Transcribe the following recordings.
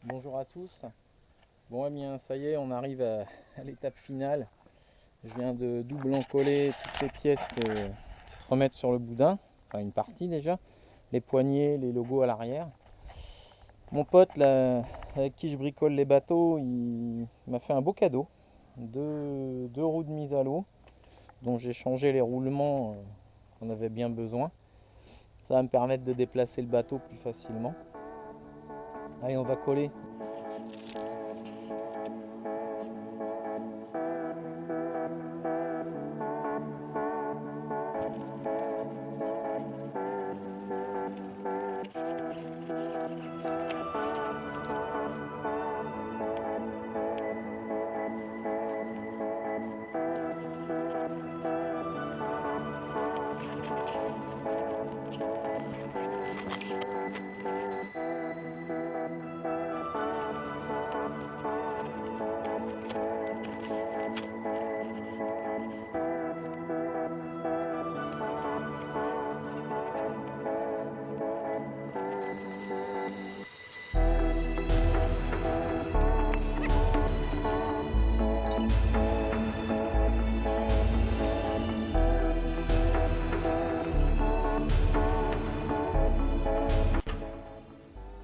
Bonjour à tous. Bon, eh bien, ça y est, on arrive à l'étape finale. Je viens de double encoller toutes ces pièces qui se remettent sur le boudin, enfin une partie déjà, les poignées, les logos à l'arrière. Mon pote là, avec qui je bricole les bateaux, il m'a fait un beau cadeau, deux roues de mise à l'eau, dont j'ai changé les roulements qu'on avait bien besoin. Ça va me permettre de déplacer le bateau plus facilement. Allez, on va coller.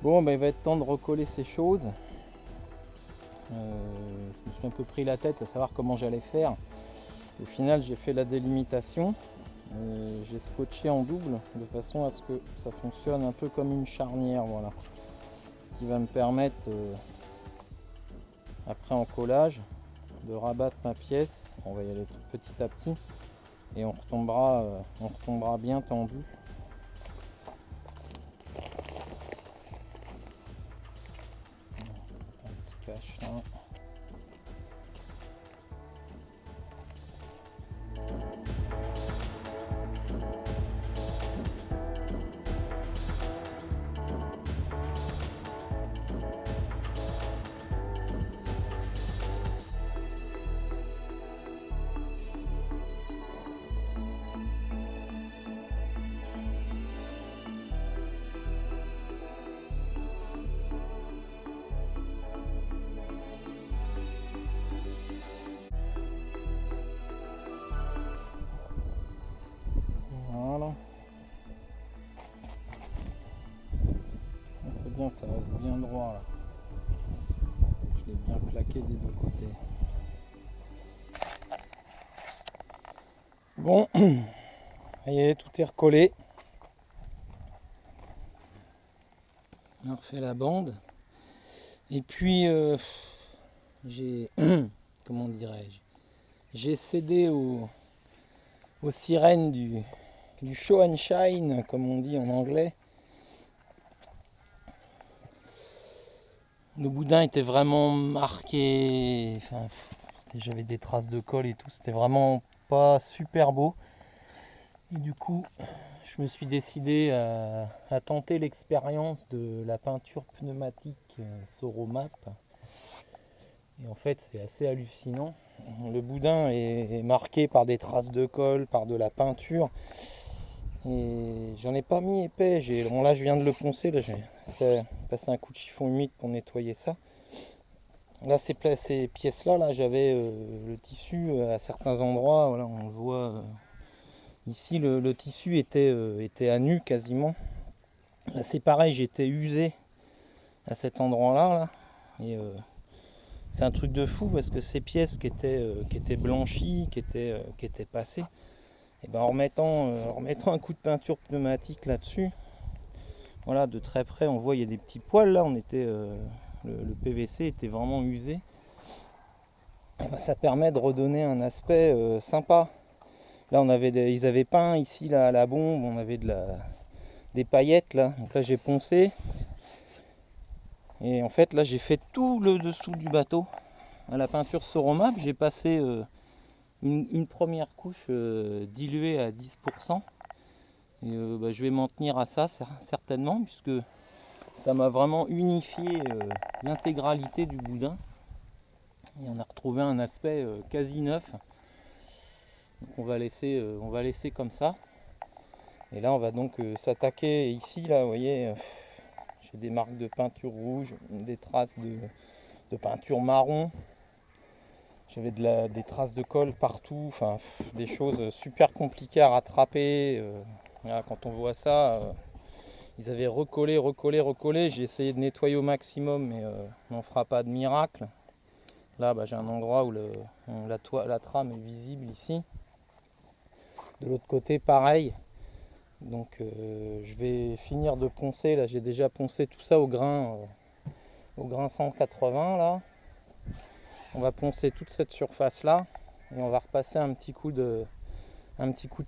Bon, ben, il va être temps de recoller ces choses. Je me suis un peu pris la tête à savoir comment j'allais faire. Au final, j'ai fait la délimitation. J'ai scotché en double de façon à ce que ça fonctionne un peu comme une charnière. Voilà. Ce qui va me permettre, après en collage, de rabattre ma pièce. On va y aller petit à petit et on retombera bien tendu. Un petit cache là. Voilà. C'est bien, ça reste bien droit là. Je l'ai bien plaqué des deux côtés. Bon, ça y est, tout est recollé. On a refait la bande. Et puis, j'ai, comment dirais-je, j'ai cédé aux sirènes du show and shine, comme on dit en anglais. Le boudin était vraiment marqué, enfin, j'avais des traces de colle et tout, c'était vraiment pas super beau. Et du coup, je me suis décidé à tenter l'expérience de la peinture pneumatique Soromap. Et en fait, c'est assez hallucinant. Le boudin est marqué par des traces de colle, par de la peinture. Et j'en ai pas mis épais. Bon, là, je viens de le poncer. Là, j'ai passé un coup de chiffon humide pour nettoyer ça. Là, ces pièces-là, là, j'avais le tissu à certains endroits. Voilà, on le voit. Ici, le tissu était à nu quasiment. Là, c'est pareil, j'étais usé à cet endroit-là. Là. Et c'est un truc de fou parce que ces pièces qui étaient blanchies, qui étaient passées, et ben en remettant un coup de peinture pneumatique là-dessus, voilà, de très près, on voit il y a des petits poils là. Le PVC était vraiment usé. Et ben, ça permet de redonner un aspect sympa. Là, ils avaient peint ici là, à la bombe, on avait des paillettes là. Donc là, j'ai poncé. Et en fait, là, j'ai fait tout le dessous du bateau à la peinture Soromap. J'ai passé une première couche diluée à 10%. Et je vais m'en tenir à ça certainement, puisque ça m'a vraiment unifié l'intégralité du boudin. Et on a retrouvé un aspect quasi neuf. Donc on va laisser comme ça. Et là on va donc s'attaquer ici là, vous voyez, fait des marques de peinture rouge, des traces de peinture marron. J'avais des traces de colle partout, enfin des choses super compliquées à rattraper. Voilà, quand on voit ça, ils avaient recollé. J'ai essayé de nettoyer au maximum, mais on n'en fera pas de miracle. Là, j'ai un endroit où la trame est visible ici. De l'autre côté, pareil. Donc je vais finir de poncer. Là, j'ai déjà poncé tout ça au grain 180 là. On va poncer toute cette surface là et on va repasser un petit coup de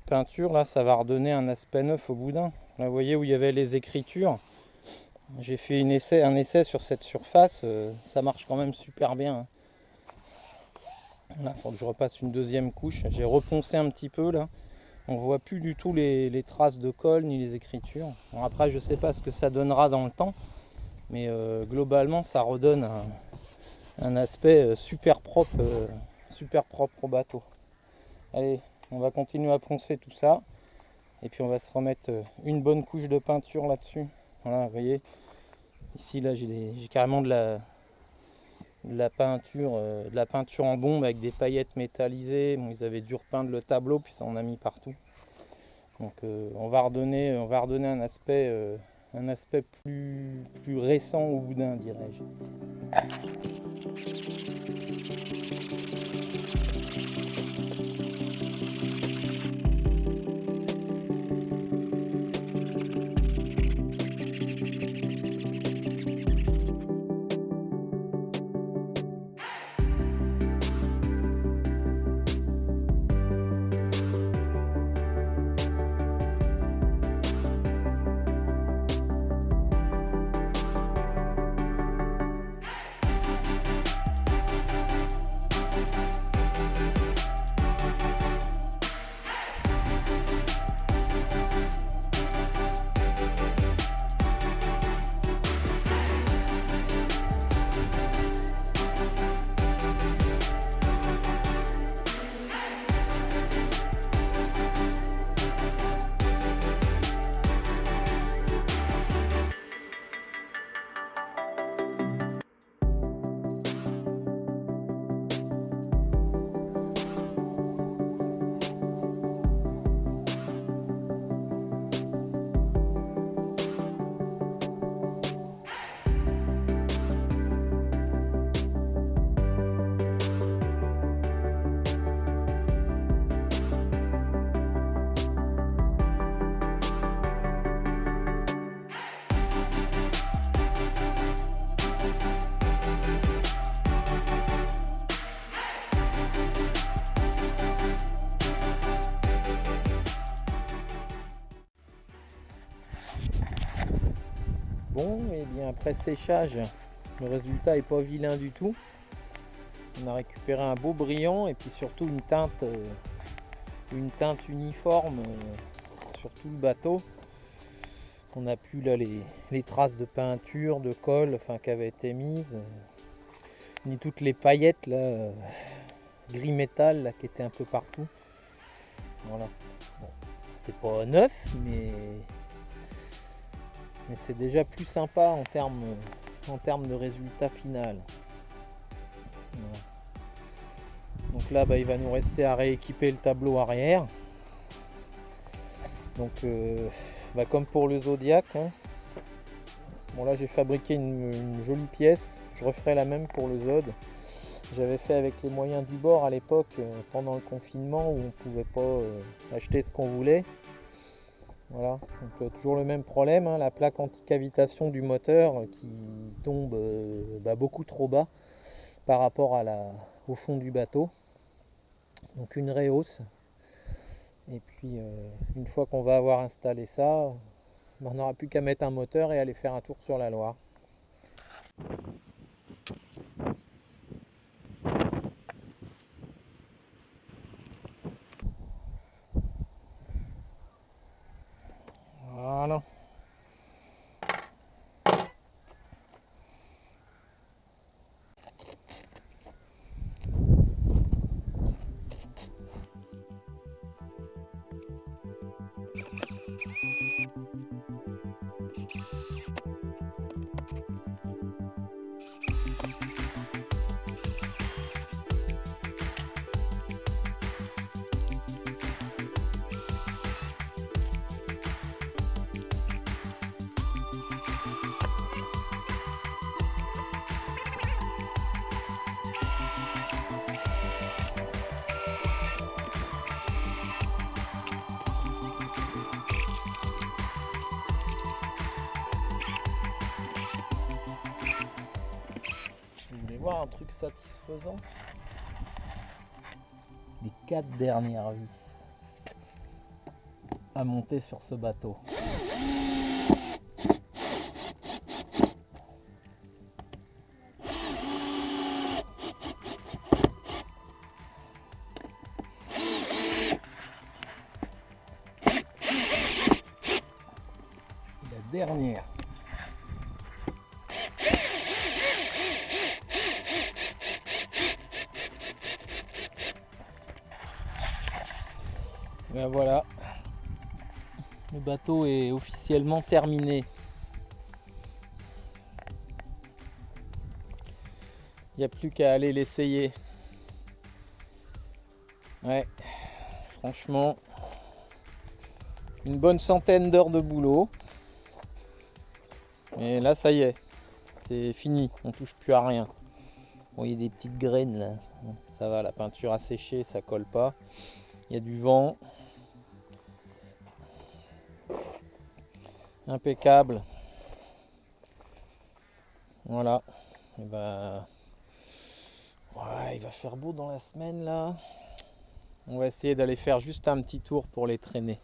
peinture. Là, ça va redonner un aspect neuf au boudin. Là, vous voyez où il y avait les écritures. J'ai fait un essai sur cette surface. Ça marche quand même super bien. Là, il faut que je repasse une deuxième couche. J'ai reponcé un petit peu là. On voit plus du tout les traces de colle ni les écritures. Alors après, je sais pas ce que ça donnera dans le temps, mais globalement, ça redonne un aspect super propre au bateau. Allez, on va continuer à poncer tout ça, et puis on va se remettre une bonne couche de peinture là-dessus. Voilà, vous voyez, ici là, j'ai carrément de la peinture en bombe avec des paillettes métallisées. Bon, ils avaient dû repeindre le tableau, puis ça en a mis partout. Donc on va redonner un aspect plus récent au boudin, dirais-je. Bon, et bien après séchage, le résultat est pas vilain du tout. On a récupéré un beau brillant et puis surtout une teinte uniforme sur tout le bateau. On a pu là les traces de peinture, de colle, enfin qui avaient été mises, ni toutes les paillettes là, gris métal là, qui étaient un peu partout. Voilà. Bon, c'est pas neuf, mais c'est déjà plus sympa en termes de résultat final. Voilà. Donc là, il va nous rester à rééquiper le tableau arrière. Donc, comme pour le Zodiac. Hein. Bon, là, j'ai fabriqué une jolie pièce. Je referai la même pour le Zod. J'avais fait avec les moyens du bord à l'époque, pendant le confinement, où on ne pouvait pas acheter ce qu'on voulait. Voilà, donc toujours le même problème, hein, la plaque anti-cavitation du moteur qui tombe beaucoup trop bas par rapport au fond du bateau. Donc une réhausse. Et puis une fois qu'on va avoir installé ça, on n'aura plus qu'à mettre un moteur et aller faire un tour sur la Loire. Voilà. voir un truc satisfaisant. Les 4 dernières vis à monter sur ce bateau. La dernière. Ben voilà, le bateau est officiellement terminé. Il n'y a plus qu'à aller l'essayer. Ouais, franchement, une bonne centaine d'heures de boulot. Et là, ça y est, c'est fini, on touche plus à rien. Bon, il y a des petites graines là, ça va, la peinture a séché, ça colle pas. Il y a du vent. Impeccable. Voilà. Et ben, ouais, il va faire beau dans la semaine là. On va essayer d'aller faire juste un petit tour pour les traîner.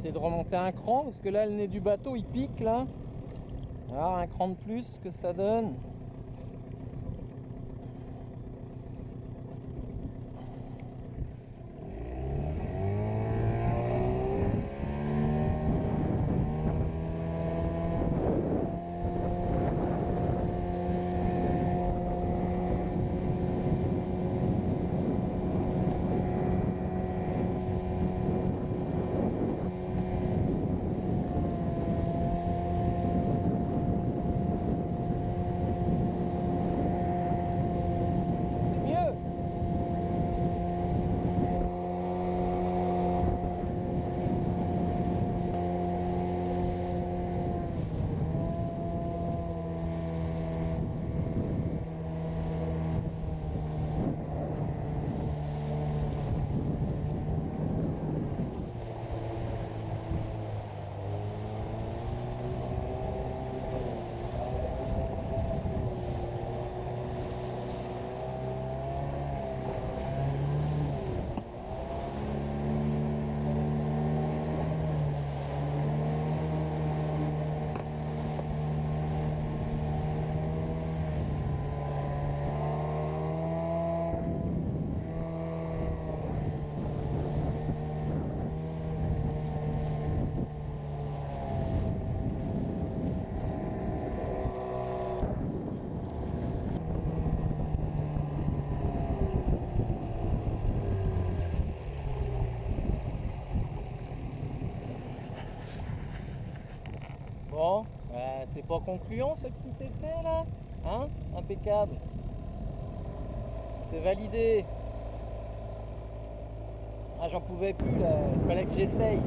De remonter un cran parce que là le nez du bateau il pique là. Alors un cran de plus que ça donne. Bon, c'est pas concluant ce petit essai là, hein? Impeccable. C'est validé. Ah, j'en pouvais plus là, il fallait que j'essaye.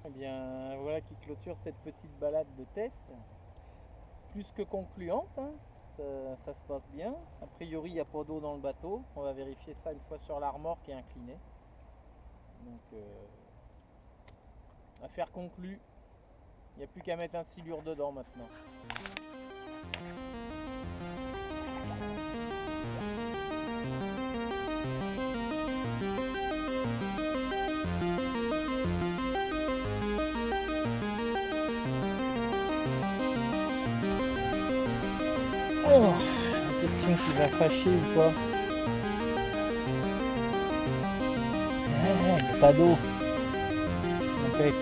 Eh bien voilà qui clôture cette petite balade de test. Plus que concluante, hein. Ça se passe bien. A priori il n'y a pas d'eau dans le bateau. On va vérifier ça une fois sur la remorque et incliné. Donc affaire conclue. Il n'y a plus qu'à mettre un silure dedans maintenant. Alors, la question qui va fâcher ou pas? Il n'y a pas d'eau. Impec.